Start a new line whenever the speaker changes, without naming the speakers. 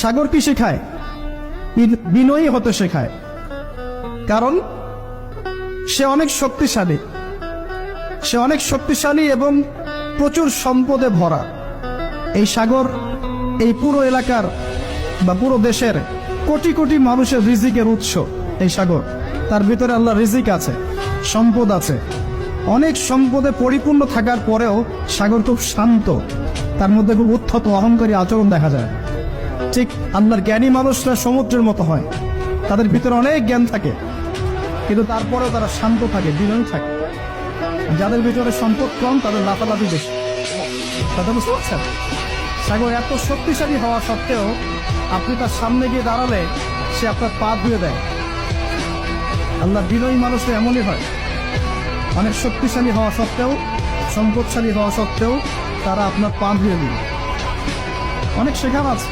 সাগর কি শেখায়? বিনয়ী হতে শেখায়। কারণ সে অনেক শক্তিশালী এবং প্রচুর সম্পদে ভরা। এই সাগর এই পুরো এলাকার বা পুরো দেশের কোটি কোটি মানুষের রিজিকের উৎস। এই সাগর, তার ভিতরে আল্লাহ রিজিক আছে, সম্পদ আছে। অনেক সম্পদে পরিপূর্ণ থাকার পরেও সাগর খুব শান্ত, তার মধ্যে খুব উদ্ধত অহংকারী আচরণ দেখা যায়। ঠিক আল্লাহর জ্ঞানী মানুষরা সমুদ্রের মতো হয়, তাদের ভিতরে অনেক জ্ঞান থাকে, কিন্তু তারপরেও তারা শান্ত থাকে, বিনয়ী থাকে। যাদের ভিতরে সম্পদ কম তাদের লাফালাফি বেশি। কথা বুঝতে পারছেন? সাগর এত শক্তিশালী হওয়া সত্ত্বেও আপনি তার সামনে গিয়ে দাঁড়ালে সে আপনার পা ধুয়ে দেয়। আল্লাহ বিনয়ী মানুষরা এমনই হয়, অনেক শক্তিশালী হওয়া সত্ত্বেও, সম্পদশালী হওয়া সত্ত্বেও তারা আপনার পা ধুয়ে দিবে। অনেক শেখার আছে।